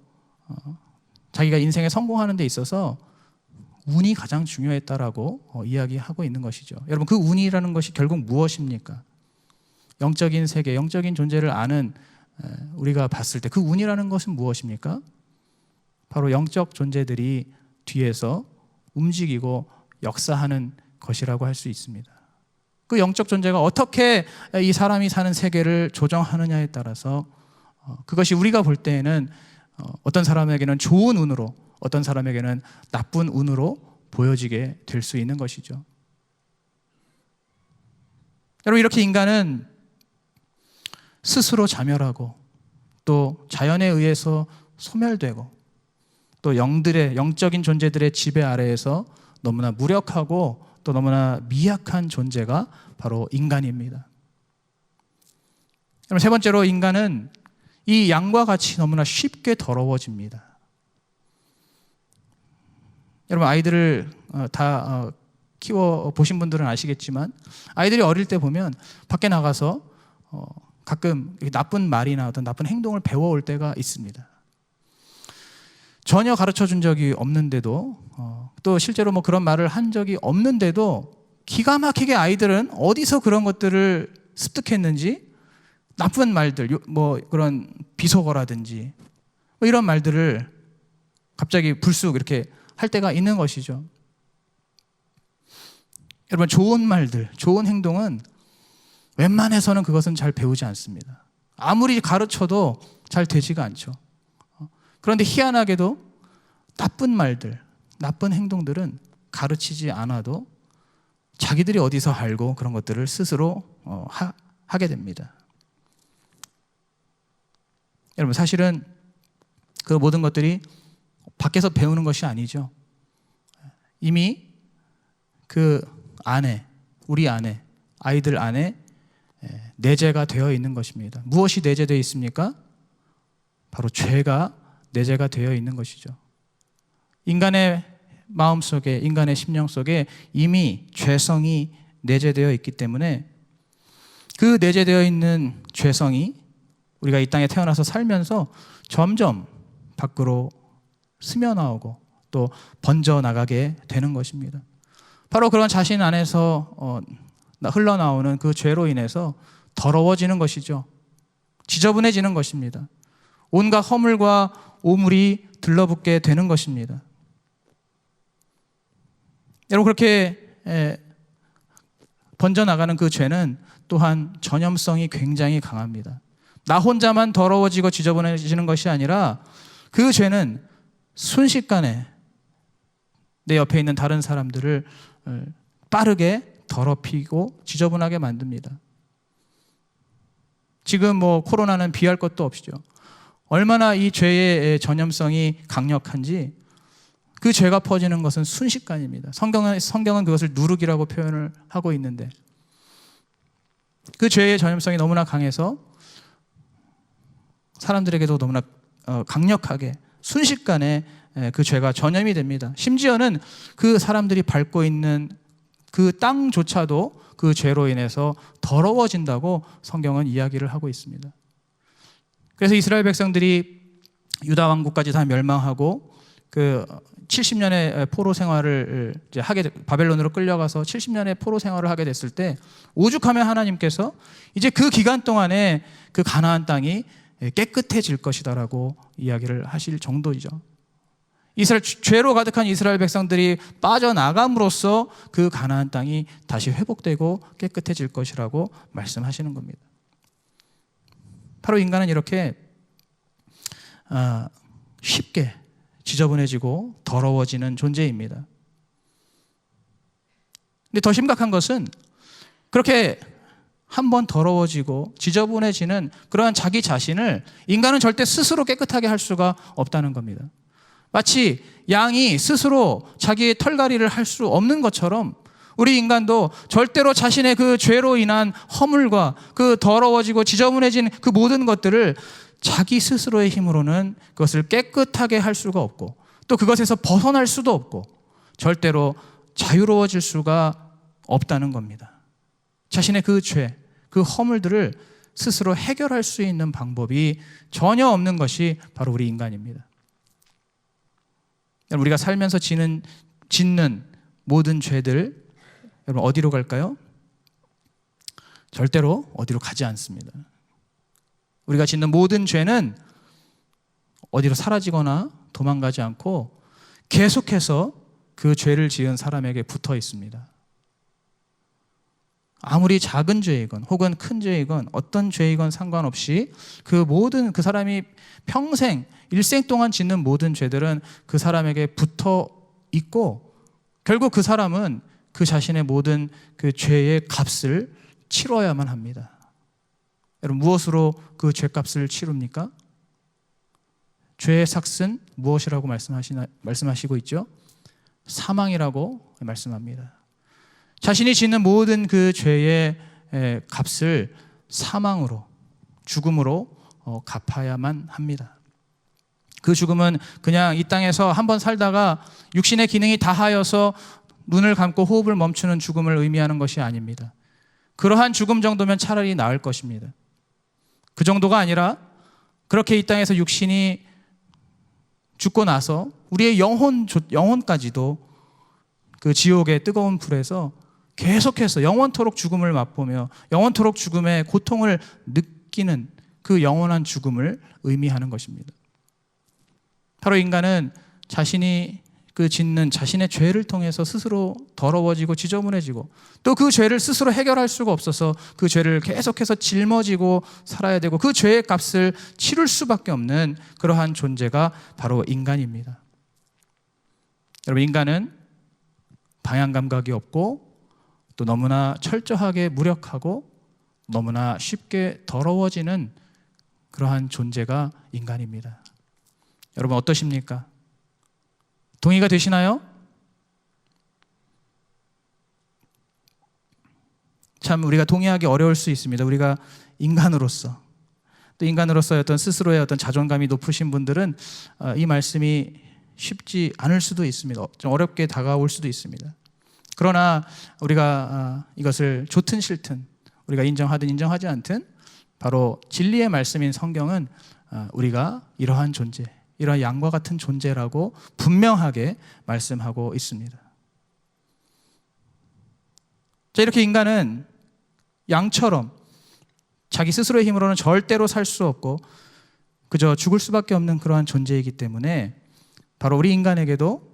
자기가 인생에 성공하는 데 있어서 운이 가장 중요했다라고 이야기하고 있는 것이죠. 여러분, 그 운이라는 것이 결국 무엇입니까? 영적인 세계, 영적인 존재를 아는 우리가 봤을 때 그 운이라는 것은 무엇입니까? 바로 영적 존재들이 뒤에서 움직이고 역사하는 것이라고 할 수 있습니다. 그 영적 존재가 어떻게 이 사람이 사는 세계를 조정하느냐에 따라서 그것이 우리가 볼 때에는 어떤 사람에게는 좋은 운으로, 어떤 사람에게는 나쁜 운으로 보여지게 될 수 있는 것이죠. 여러분, 이렇게 인간은 스스로 자멸하고 또 자연에 의해서 소멸되고 또 영적인 존재들의 지배 아래에서 너무나 무력하고 또 너무나 미약한 존재가 바로 인간입니다. 여러분, 세 번째로 인간은 이 양과 같이 너무나 쉽게 더러워집니다. 여러분, 아이들을 다 키워 보신 분들은 아시겠지만, 아이들이 어릴 때 보면 밖에 나가서 가끔 나쁜 말이나 어떤 나쁜 행동을 배워올 때가 있습니다. 전혀 가르쳐 준 적이 없는데도, 또 실제로 그런 말을 한 적이 없는데도 기가 막히게 아이들은 어디서 그런 것들을 습득했는지 나쁜 말들, 그런 비속어라든지 이런 말들을 갑자기 불쑥 이렇게 할 때가 있는 것이죠. 여러분, 좋은 말들, 좋은 행동은 웬만해서는 그것은 잘 배우지 않습니다. 아무리 가르쳐도 잘 되지가 않죠. 그런데 희한하게도 나쁜 말들, 나쁜 행동들은 가르치지 않아도 자기들이 어디서 알고 그런 것들을 스스로 하게 됩니다. 여러분, 사실은 그 모든 것들이 밖에서 배우는 것이 아니죠. 이미 그 안에, 우리 안에, 아이들 안에 내재가 되어 있는 것입니다. 무엇이 내재되어 있습니까? 바로 죄가 내재가 되어 있는 것이죠. 인간의 마음속에, 인간의 심령 속에 이미 죄성이 내재되어 있기 때문에 그 내재되어 있는 죄성이 우리가 이 땅에 태어나서 살면서 점점 밖으로 스며나오고 또 번져나가게 되는 것입니다. 바로 그런 자신 안에서 흘러나오는 그 죄로 인해서 더러워지는 것이죠. 지저분해지는 것입니다. 온갖 허물과 오물이 들러붙게 되는 것입니다. 여러분, 그렇게 번져나가는 그 죄는 또한 전염성이 굉장히 강합니다. 나 혼자만 더러워지고 지저분해지는 것이 아니라 그 죄는 순식간에 내 옆에 있는 다른 사람들을 빠르게 더럽히고 지저분하게 만듭니다. 지금 코로나는 비할 것도 없죠. 얼마나 이 죄의 전염성이 강력한지 그 죄가 퍼지는 것은 순식간입니다. 성경은 그것을 누룩이라고 표현을 하고 있는데 그 죄의 전염성이 너무나 강해서 사람들에게도 너무나 강력하게 순식간에 그 죄가 전염이 됩니다. 심지어는 그 사람들이 밟고 있는 그 땅조차도 그 죄로 인해서 더러워진다고 성경은 이야기를 하고 있습니다. 그래서 이스라엘 백성들이 유다 왕국까지 다 멸망하고 그 70년의 포로 생활을 이제 바벨론으로 끌려가서 70년의 포로 생활을 하게 됐을 때 오죽하면 하나님께서 이제 그 기간 동안에 그 가나안 땅이 깨끗해질 것이다라고 이야기를 하실 정도이죠. 죄로 가득한 이스라엘 백성들이 빠져나감으로써 그 가나안 땅이 다시 회복되고 깨끗해질 것이라고 말씀하시는 겁니다. 바로 인간은 이렇게 쉽게 지저분해지고 더러워지는 존재입니다. 근데 더 심각한 것은 그렇게 한번 더러워지고 지저분해지는 그러한 자기 자신을 인간은 절대 스스로 깨끗하게 할 수가 없다는 겁니다. 마치 양이 스스로 자기의 털갈이를 할 수 없는 것처럼 우리 인간도 절대로 자신의 그 죄로 인한 허물과 그 더러워지고 지저분해진 그 모든 것들을 자기 스스로의 힘으로는 그것을 깨끗하게 할 수가 없고 또 그것에서 벗어날 수도 없고 절대로 자유로워질 수가 없다는 겁니다. 자신의 그 죄, 그 허물들을 스스로 해결할 수 있는 방법이 전혀 없는 것이 바로 우리 인간입니다. 우리가 살면서 짓는 모든 죄들, 여러분 어디로 갈까요? 절대로 어디로 가지 않습니다. 우리가 짓는 모든 죄는 어디로 사라지거나 도망가지 않고 계속해서 그 죄를 지은 사람에게 붙어 있습니다. 아무리 작은 죄이건 혹은 큰 죄이건 어떤 죄이건 상관없이 그 사람이 평생 일생 동안 짓는 모든 죄들은 그 사람에게 붙어 있고 결국 그 사람은 그 자신의 모든 그 죄의 값을 치러야만 합니다. 여러분 무엇으로 그 죄값을 치릅니까? 죄의 삭은 무엇이라고 말씀하시고 있죠? 사망이라고 말씀합니다. 자신이 짓는 모든 그 죄의 값을 사망으로, 죽음으로 갚아야만 합니다. 그 죽음은 그냥 이 땅에서 한번 살다가 육신의 기능이 다하여서 눈을 감고 호흡을 멈추는 죽음을 의미하는 것이 아닙니다. 그러한 죽음 정도면 차라리 나을 것입니다. 그 정도가 아니라 그렇게 이 땅에서 육신이 죽고 나서 우리의 영혼까지도 그 지옥의 뜨거운 불에서 계속해서 영원토록 죽음을 맛보며 영원토록 죽음의 고통을 느끼는 그 영원한 죽음을 의미하는 것입니다. 바로 인간은 자신이 짓는 자신의 죄를 통해서 스스로 더러워지고 지저분해지고 또 그 죄를 스스로 해결할 수가 없어서 그 죄를 계속해서 짊어지고 살아야 되고 그 죄의 값을 치를 수밖에 없는 그러한 존재가 바로 인간입니다. 여러분 인간은 방향 감각이 없고 또 너무나 철저하게 무력하고 너무나 쉽게 더러워지는 그러한 존재가 인간입니다. 여러분 어떠십니까? 동의가 되시나요? 참 우리가 동의하기 어려울 수 있습니다. 우리가 인간으로서 또 인간으로서의 어떤 스스로의 어떤 자존감이 높으신 분들은 이 말씀이 쉽지 않을 수도 있습니다. 좀 어렵게 다가올 수도 있습니다. 그러나 우리가 이것을 좋든 싫든 우리가 인정하든 인정하지 않든 바로 진리의 말씀인 성경은 우리가 이러한 존재, 이러한 양과 같은 존재라고 분명하게 말씀하고 있습니다. 자, 이렇게 인간은 양처럼 자기 스스로의 힘으로는 절대로 살 수 없고 그저 죽을 수밖에 없는 그러한 존재이기 때문에 바로 우리 인간에게도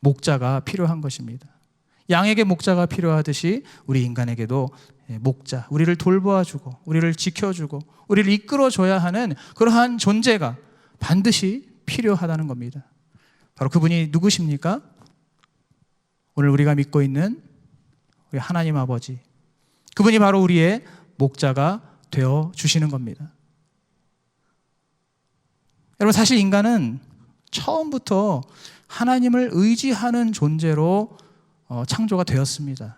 목자가 필요한 것입니다. 양에게 목자가 필요하듯이 우리 인간에게도 목자, 우리를 돌보아주고 우리를 지켜주고 우리를 이끌어줘야 하는 그러한 존재가 반드시 필요하다는 겁니다. 바로 그분이 누구십니까? 오늘 우리가 믿고 있는 우리 하나님 아버지, 그분이 바로 우리의 목자가 되어 주시는 겁니다. 여러분, 사실 인간은 처음부터 하나님을 의지하는 존재로 창조가 되었습니다.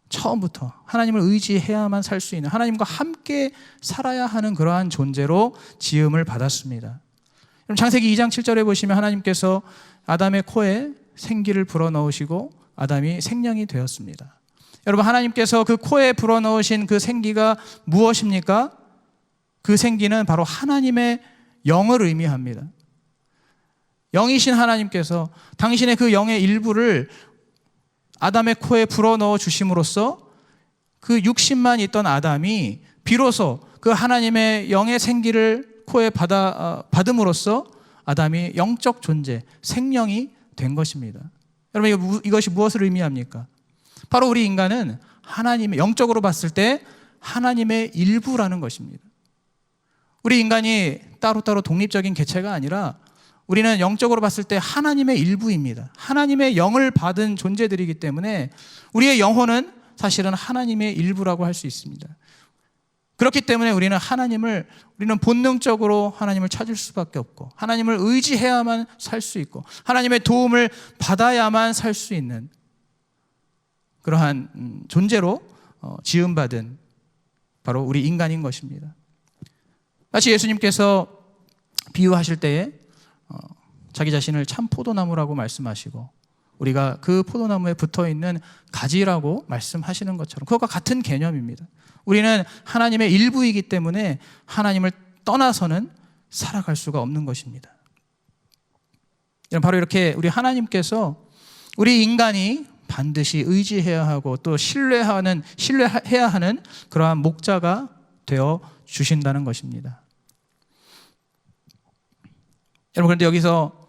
처음부터 하나님을 의지해야만 살 수 있는, 하나님과 함께 살아야 하는 그러한 존재로 지음을 받았습니다. 창세기 2장 7절에 보시면 하나님께서 아담의 코에 생기를 불어넣으시고 아담이 생명이 되었습니다. 여러분, 하나님께서 그 코에 불어넣으신 그 생기가 무엇입니까? 그 생기는 바로 하나님의 영을 의미합니다. 영이신 하나님께서 당신의 그 영의 일부를 아담의 코에 불어넣어 주심으로써 그 육신만 있던 아담이 비로소 그 하나님의 영의 생기를 코에 받음으로써 아담이 영적 존재, 생명이 된 것입니다. 여러분, 이것이 무엇을 의미합니까? 바로 우리 인간은 하나님의, 영적으로 봤을 때 하나님의 일부라는 것입니다. 우리 인간이 따로따로 독립적인 개체가 아니라 우리는 영적으로 봤을 때 하나님의 일부입니다. 하나님의 영을 받은 존재들이기 때문에 우리의 영혼은 사실은 하나님의 일부라고 할 수 있습니다. 그렇기 때문에 우리는 본능적으로 하나님을 찾을 수밖에 없고 하나님을 의지해야만 살 수 있고 하나님의 도움을 받아야만 살 수 있는 그러한 존재로 지음받은 바로 우리 인간인 것입니다. 마치 예수님께서 비유하실 때에 자기 자신을 참 포도나무라고 말씀하시고 우리가 그 포도나무에 붙어있는 가지라고 말씀하시는 것처럼 그것과 같은 개념입니다. 우리는 하나님의 일부이기 때문에 하나님을 떠나서는 살아갈 수가 없는 것입니다. 바로 이렇게 우리 하나님께서 우리 인간이 반드시 의지해야 하고 또 신뢰해야 하는 그러한 목자가 되어 주신다는 것입니다. 여러분, 그런데 여기서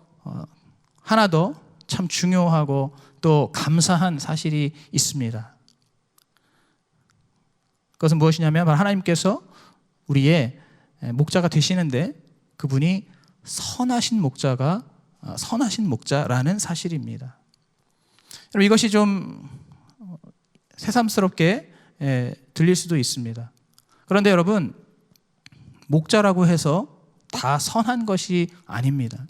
하나 더 참 중요하고 또 감사한 사실이 있습니다. 그것은 무엇이냐면 바로 하나님께서 우리의 목자가 되시는데 그분이 선하신 목자라는 사실입니다. 여러분, 이것이 좀 새삼스럽게 들릴 수도 있습니다. 그런데 여러분, 목자라고 해서 다 선한 것이 아닙니다.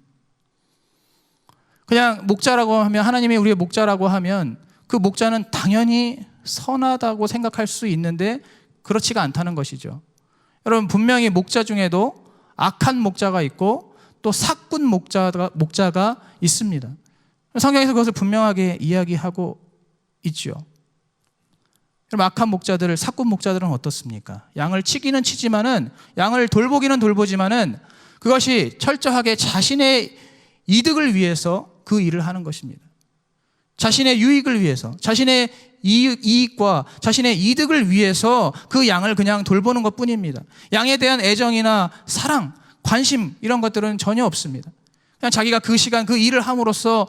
그냥 목자라고 하면, 하나님이 우리의 목자라고 하면 그 목자는 당연히 선하다고 생각할 수 있는데 그렇지가 않다는 것이죠. 여러분, 분명히 목자 중에도 악한 목자가 있고 또 사꾼 목자가 있습니다. 성경에서 그것을 분명하게 이야기하고 있죠. 여러분, 악한 목자들, 사꾼 목자들은 어떻습니까? 양을 치기는 치지만은, 양을 돌보기는 돌보지만은 그것이 철저하게 자신의 이득을 위해서 그 일을 하는 것입니다. 자신의 유익을 위해서, 자신의 이익과 자신의 이득을 위해서 그 양을 그냥 돌보는 것 뿐입니다. 양에 대한 애정이나 사랑, 관심 이런 것들은 전혀 없습니다. 그냥 자기가 그 시간 그 일을 함으로써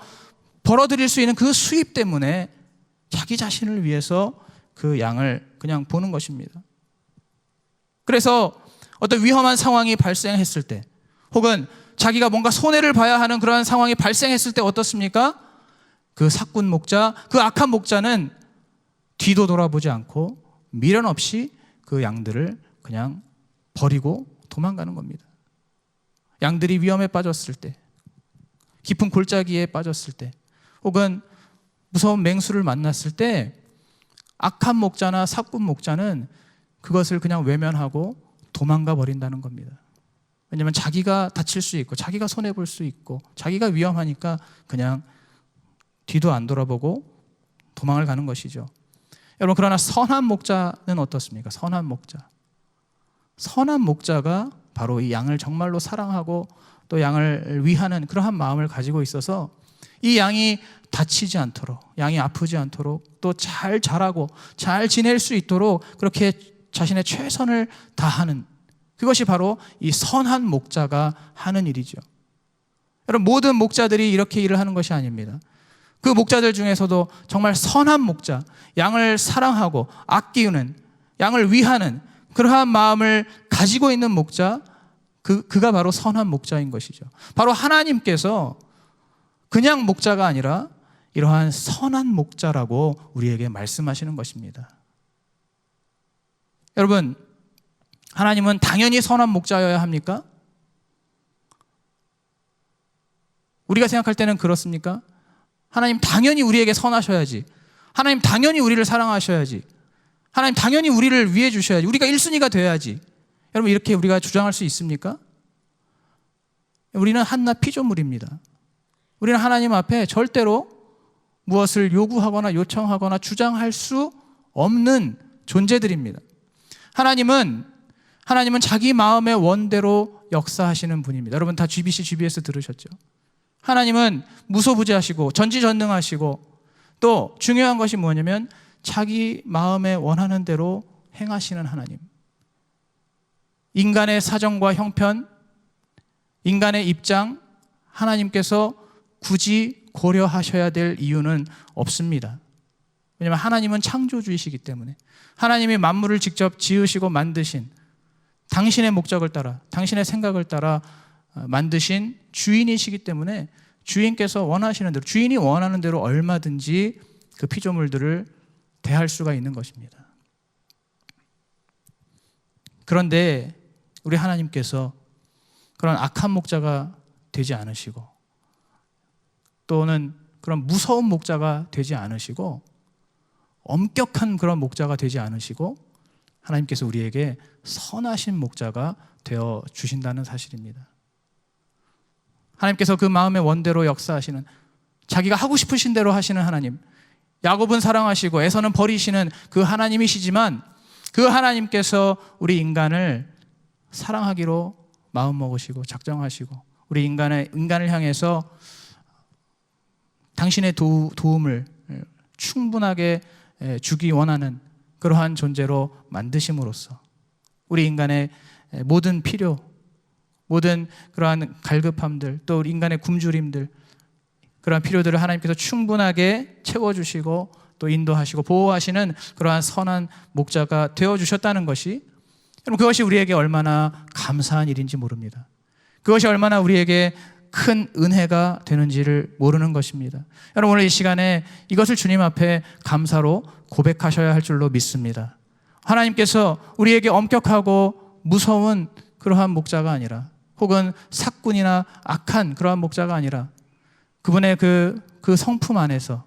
벌어들일 수 있는 그 수입 때문에 자기 자신을 위해서 그 양을 그냥 보는 것입니다. 그래서 어떤 위험한 상황이 발생했을 때 혹은 자기가 뭔가 손해를 봐야 하는 그러한 상황이 발생했을 때 어떻습니까? 그 사꾼 목자, 그 악한 목자는 뒤도 돌아보지 않고 미련 없이 그 양들을 그냥 버리고 도망가는 겁니다. 양들이 위험에 빠졌을 때, 깊은 골짜기에 빠졌을 때, 혹은 무서운 맹수를 만났을 때 악한 목자나 사꾼 목자는 그것을 그냥 외면하고 도망가 버린다는 겁니다. 왜냐하면 자기가 다칠 수 있고 자기가 손해볼 수 있고 자기가 위험하니까 그냥 뒤도 안 돌아보고 도망을 가는 것이죠. 여러분, 그러나 선한 목자는 어떻습니까? 선한 목자가 바로 이 양을 정말로 사랑하고 또 양을 위하는 그러한 마음을 가지고 있어서 이 양이 다치지 않도록, 양이 아프지 않도록, 또 잘 자라고 잘 지낼 수 있도록 그렇게 자신의 최선을 다하는, 그것이 바로 이 선한 목자가 하는 일이죠. 여러분, 모든 목자들이 이렇게 일을 하는 것이 아닙니다. 그 목자들 중에서도 정말 선한 목자, 양을 사랑하고 아끼는, 양을 위하는 그러한 마음을 가지고 있는 목자, 그가 바로 선한 목자인 것이죠. 바로 하나님께서 그냥 목자가 아니라 이러한 선한 목자라고 우리에게 말씀하시는 것입니다. 여러분, 하나님은 당연히 선한 목자여야 합니까? 우리가 생각할 때는 그렇습니까? 하나님 당연히 우리에게 선하셔야지, 하나님 당연히 우리를 사랑하셔야지, 하나님 당연히 우리를 위해 주셔야지, 우리가 1순위가 돼야지. 여러분, 이렇게 우리가 주장할 수 있습니까? 우리는 한낱 피조물입니다. 우리는 하나님 앞에 절대로 무엇을 요구하거나 요청하거나 주장할 수 없는 존재들입니다. 하나님은 자기 마음의 원대로 역사하시는 분입니다. 여러분 다 GBC, GBS 들으셨죠? 하나님은 무소부재하시고 전지전능하시고, 또 중요한 것이 뭐냐면 자기 마음에 원하는 대로 행하시는 하나님. 인간의 사정과 형편, 인간의 입장, 하나님께서 굳이 고려하셔야 될 이유는 없습니다. 왜냐하면 하나님은 창조주이시기 때문에, 하나님이 만물을 직접 지으시고 만드신, 당신의 목적을 따라, 당신의 생각을 따라 만드신 주인이시기 때문에 주인께서 원하시는 대로, 주인이 원하는 대로 얼마든지 그 피조물들을 대할 수가 있는 것입니다. 그런데 우리 하나님께서 그런 악한 목자가 되지 않으시고, 또는 그런 무서운 목자가 되지 않으시고, 엄격한 그런 목자가 되지 않으시고, 하나님께서 우리에게 선하신 목자가 되어 주신다는 사실입니다. 하나님께서 그 마음의 원대로 역사하시는, 자기가 하고 싶으신 대로 하시는 하나님, 야곱은 사랑하시고 에서는 버리시는 그 하나님이시지만, 그 하나님께서 우리 인간을 사랑하기로 마음먹으시고 작정하시고, 우리 인간을 향해서 당신의 도움을 충분하게 주기 원하는 그러한 존재로 만드심으로써 우리 인간의 모든 필요, 모든 그러한 갈급함들, 또 우리 인간의 굶주림들, 그러한 필요들을 하나님께서 충분하게 채워주시고 또 인도하시고 보호하시는 그러한 선한 목자가 되어주셨다는 것이, 여러분, 그것이 우리에게 얼마나 감사한 일인지 모릅니다. 그것이 얼마나 우리에게 큰 은혜가 되는지를 모르는 것입니다. 여러분, 오늘 이 시간에 이것을 주님 앞에 감사로 고백하셔야 할 줄로 믿습니다. 하나님께서 우리에게 엄격하고 무서운 그러한 목자가 아니라, 혹은 사꾼이나 악한 그러한 목자가 아니라, 그분의 그 성품 안에서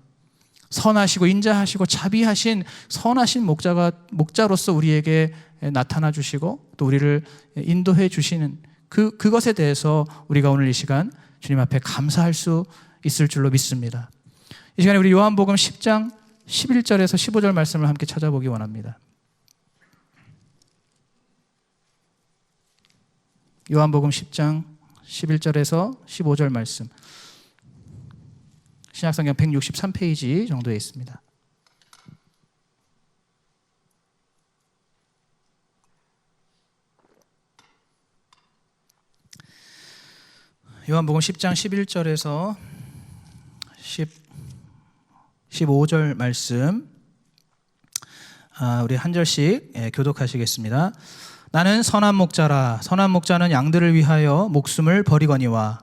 선하시고 인자하시고 자비하신 선하신 목자로서 우리에게 나타나 주시고 또 우리를 인도해 주시는 그것에 대해서 우리가 오늘 이 시간 주님 앞에 감사할 수 있을 줄로 믿습니다. 이 시간에 우리 요한복음 10장 11절에서 15절 말씀을 함께 찾아보기 원합니다. 요한복음 10장 11절에서 15절 말씀, 신약성경 163페이지 정도에 있습니다. 요한복음 10장 11절에서 15절 말씀, 우리 한 절씩 교독하시겠습니다. 나는 선한 목자라. 선한 목자는 양들을 위하여 목숨을 버리거니와,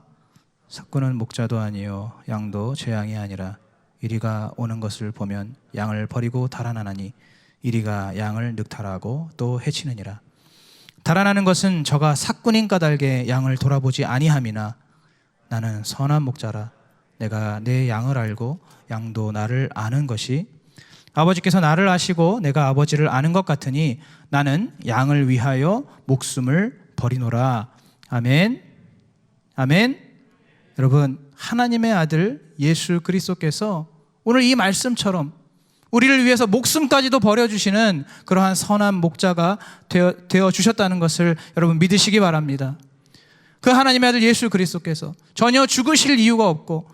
사꾼은 목자도 아니요 양도 제 양이 아니라 이리가 오는 것을 보면 양을 버리고 달아나나니 이리가 양을 늑탈하고 또 해치느니라. 달아나는 것은 저가 사꾼인 까닭에 양을 돌아보지 아니함이나 나는 선한 목자라. 내가 내 양을 알고 양도 나를 아는 것이, 아버지께서 나를 아시고 내가 아버지를 아는 것 같으니 나는 양을 위하여 목숨을 버리노라. 아멘. 아멘. 여러분, 하나님의 아들 예수 그리스도께서 오늘 이 말씀처럼 우리를 위해서 목숨까지도 버려주시는 그러한 선한 목자가 되어 주셨다는 것을 여러분 믿으시기 바랍니다. 그 하나님의 아들 예수 그리스도께서 전혀 죽으실 이유가 없고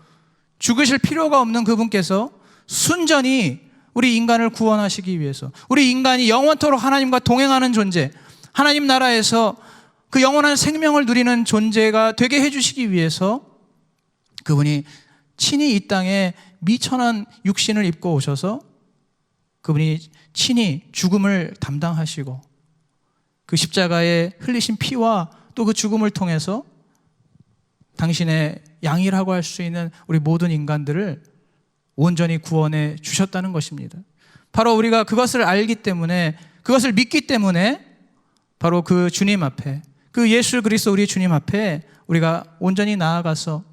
죽으실 필요가 없는 그분께서 순전히 우리 인간을 구원하시기 위해서, 우리 인간이 영원토록 하나님과 동행하는 존재, 하나님 나라에서 그 영원한 생명을 누리는 존재가 되게 해주시기 위해서 그분이 친히 이 땅에 미천한 육신을 입고 오셔서 그분이 친히 죽음을 담당하시고 그 십자가에 흘리신 피와 또 그 죽음을 통해서 당신의 양이라고 할 수 있는 우리 모든 인간들을 온전히 구원해 주셨다는 것입니다. 바로 우리가 그것을 알기 때문에, 그것을 믿기 때문에 바로 그 주님 앞에, 그 예수 그리스도 우리 주님 앞에 우리가 온전히 나아가서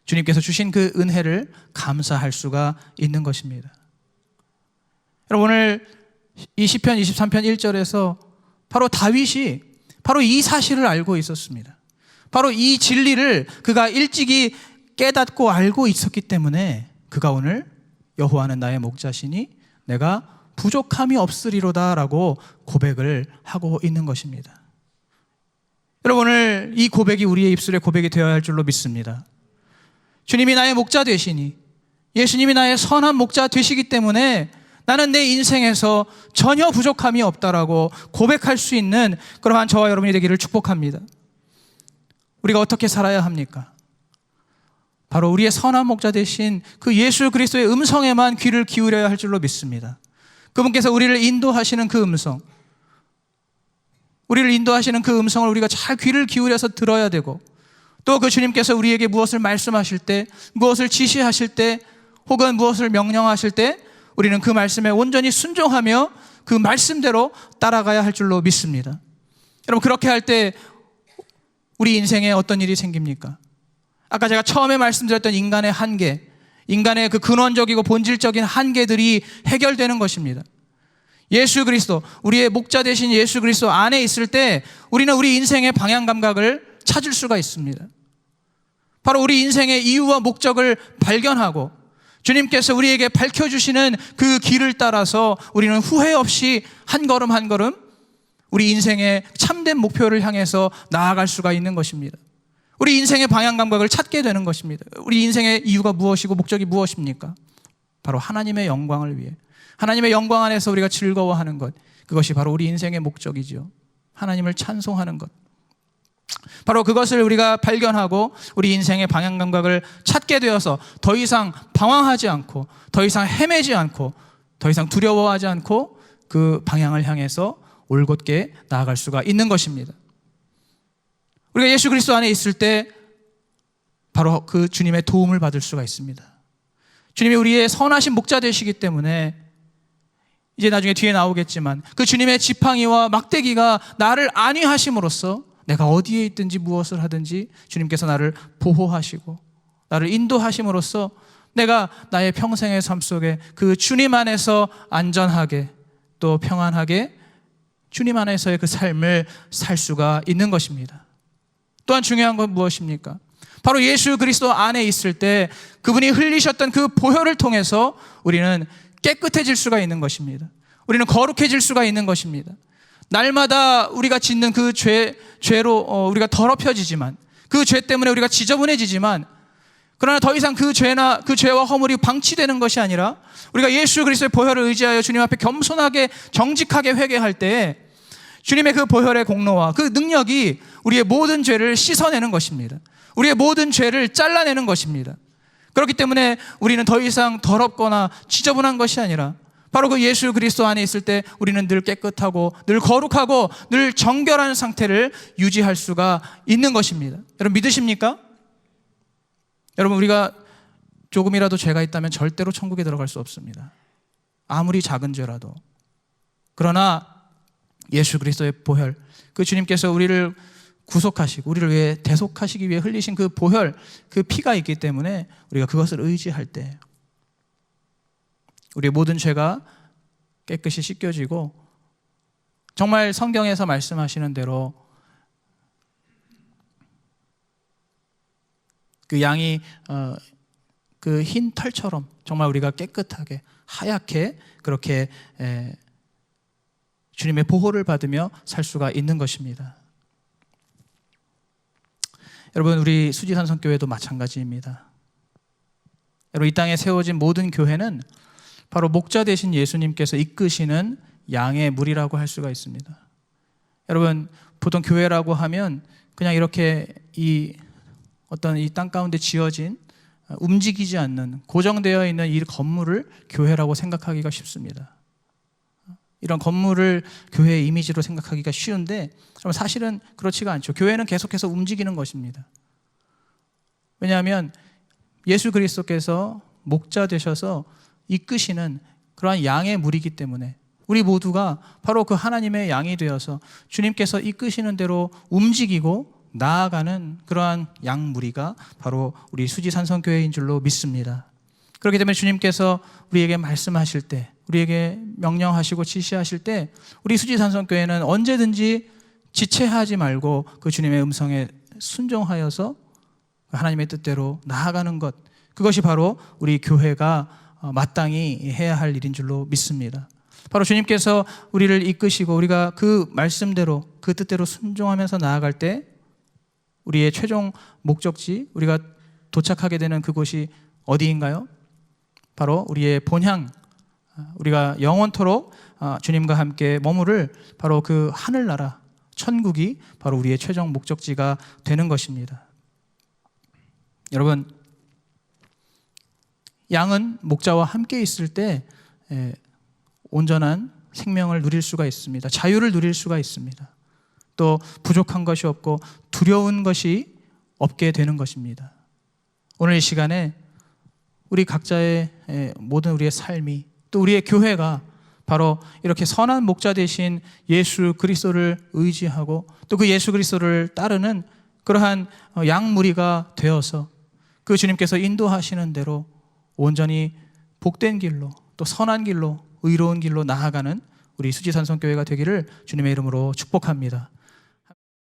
주님께서 주신 그 은혜를 감사할 수가 있는 것입니다. 여러분, 오늘 이 시편 23편 1절에서 바로 다윗이 바로 이 사실을 알고 있었습니다. 바로 이 진리를 그가 일찍이 깨닫고 알고 있었기 때문에 그가 오늘 여호와는 나의 목자시니 내가 부족함이 없으리로다 라고 고백을 하고 있는 것입니다. 여러분, 오늘 이 고백이 우리의 입술의 고백이 되어야 할 줄로 믿습니다. 주님이 나의 목자 되시니, 예수님이 나의 선한 목자 되시기 때문에 나는 내 인생에서 전혀 부족함이 없다라고 고백할 수 있는 그러한 저와 여러분이 되기를 축복합니다. 우리가 어떻게 살아야 합니까? 바로 우리의 선한 목자 되신 그 예수 그리스도의 음성에만 귀를 기울여야 할 줄로 믿습니다. 그분께서 우리를 인도하시는 그 음성, 우리를 인도하시는 그 음성을 우리가 잘 귀를 기울여서 들어야 되고, 또 그 주님께서 우리에게 무엇을 말씀하실 때, 무엇을 지시하실 때, 혹은 무엇을 명령하실 때 우리는 그 말씀에 온전히 순종하며 그 말씀대로 따라가야 할 줄로 믿습니다. 여러분, 그렇게 할 때 우리 인생에 어떤 일이 생깁니까? 아까 제가 처음에 말씀드렸던 인간의 한계, 인간의 그 근원적이고 본질적인 한계들이 해결되는 것입니다. 예수 그리스도, 우리의 목자 되신 예수 그리스도 안에 있을 때 우리는 우리 인생의 방향 감각을 찾을 수가 있습니다. 바로 우리 인생의 이유와 목적을 발견하고 주님께서 우리에게 밝혀주시는 그 길을 따라서 우리는 후회 없이 한 걸음 한 걸음 우리 인생의 참된 목표를 향해서 나아갈 수가 있는 것입니다. 우리 인생의 방향 감각을 찾게 되는 것입니다. 우리 인생의 이유가 무엇이고 목적이 무엇입니까? 바로 하나님의 영광을 위해, 하나님의 영광 안에서 우리가 즐거워하는 것, 그것이 바로 우리 인생의 목적이죠. 하나님을 찬송하는 것, 바로 그것을 우리가 발견하고 우리 인생의 방향 감각을 찾게 되어서 더 이상 방황하지 않고, 더 이상 헤매지 않고, 더 이상 두려워하지 않고 그 방향을 향해서 올곧게 나아갈 수가 있는 것입니다. 우리가 예수 그리스도 안에 있을 때 바로 그 주님의 도움을 받을 수가 있습니다. 주님이 우리의 선하신 목자 되시기 때문에 이제 나중에 뒤에 나오겠지만 그 주님의 지팡이와 막대기가 나를 안위하심으로써 내가 어디에 있든지 무엇을 하든지 주님께서 나를 보호하시고 나를 인도하심으로써 내가 나의 평생의 삶 속에 그 주님 안에서 안전하게 또 평안하게 주님 안에서의 그 삶을 살 수가 있는 것입니다. 또한 중요한 건 무엇입니까? 바로 예수 그리스도 안에 있을 때 그분이 흘리셨던 그 보혈을 통해서 우리는 깨끗해질 수가 있는 것입니다. 우리는 거룩해질 수가 있는 것입니다. 날마다 우리가 짓는 그 죄로 우리가 더럽혀지지만, 그 죄 때문에 우리가 지저분해지지만, 그러나 더 이상 그 죄와 허물이 방치되는 것이 아니라 우리가 예수 그리스도의 보혈을 의지하여 주님 앞에 겸손하게 정직하게 회개할 때 주님의 그 보혈의 공로와 그 능력이 우리의 모든 죄를 씻어내는 것입니다. 우리의 모든 죄를 잘라내는 것입니다. 그렇기 때문에 우리는 더 이상 더럽거나 지저분한 것이 아니라 바로 그 예수 그리스도 안에 있을 때 우리는 늘 깨끗하고 늘 거룩하고 늘 정결한 상태를 유지할 수가 있는 것입니다. 여러분, 믿으십니까? 여러분, 우리가 조금이라도 죄가 있다면 절대로 천국에 들어갈 수 없습니다. 아무리 작은 죄라도. 그러나 예수 그리스도의 보혈, 그 주님께서 우리를 구속하시고 우리를 위해 대속하시기 위해 흘리신 그 보혈, 그 피가 있기 때문에 우리가 그것을 의지할 때 우리의 모든 죄가 깨끗이 씻겨지고 정말 성경에서 말씀하시는 대로 그 양이 그 흰 털처럼 정말 우리가 깨끗하게 하얗게 그렇게 주님의 보호를 받으며 살 수가 있는 것입니다. 여러분, 우리 수지산성교회도 마찬가지입니다. 여러분, 이 땅에 세워진 모든 교회는 바로 목자 되신 예수님께서 이끄시는 양의 무리라고 할 수가 있습니다. 여러분, 보통 교회라고 하면 그냥 이렇게 이 땅 가운데 지어진 움직이지 않는 고정되어 있는 이 건물을 교회라고 생각하기가 쉽습니다. 이런 건물을 교회의 이미지로 생각하기가 쉬운데 사실은 그렇지가 않죠. 교회는 계속해서 움직이는 것입니다. 왜냐하면 예수 그리스도께서 목자 되셔서 이끄시는 그러한 양의 무리이기 때문에 우리 모두가 바로 그 하나님의 양이 되어서 주님께서 이끄시는 대로 움직이고 나아가는 그러한 양 무리가 바로 우리 수지산성교회인 줄로 믿습니다. 그렇기 때문에 주님께서 우리에게 말씀하실 때, 우리에게 명령하시고 지시하실 때 우리 수지산성교회는 언제든지 지체하지 말고 그 주님의 음성에 순종하여서 하나님의 뜻대로 나아가는 것, 그것이 바로 우리 교회가 마땅히 해야 할 일인 줄로 믿습니다. 바로 주님께서 우리를 이끄시고 우리가 그 말씀대로 그 뜻대로 순종하면서 나아갈 때 우리의 최종 목적지, 우리가 도착하게 되는 그곳이 어디인가요? 바로 우리의 본향, 우리가 영원토록 주님과 함께 머무를 바로 그 하늘나라, 천국이 바로 우리의 최종 목적지가 되는 것입니다. 여러분, 양은 목자와 함께 있을 때 온전한 생명을 누릴 수가 있습니다. 자유를 누릴 수가 있습니다. 또 부족한 것이 없고 두려운 것이 없게 되는 것입니다. 오늘 이 시간에 우리 각자의 모든 우리의 삶이 또 우리의 교회가 바로 이렇게 선한 목자 되신 예수 그리스도를 의지하고 또 그 예수 그리스도를 따르는 그러한 양무리가 되어서 그 주님께서 인도하시는 대로 온전히 복된 길로 또 선한 길로 의로운 길로 나아가는 우리 수지산성교회가 되기를 주님의 이름으로 축복합니다.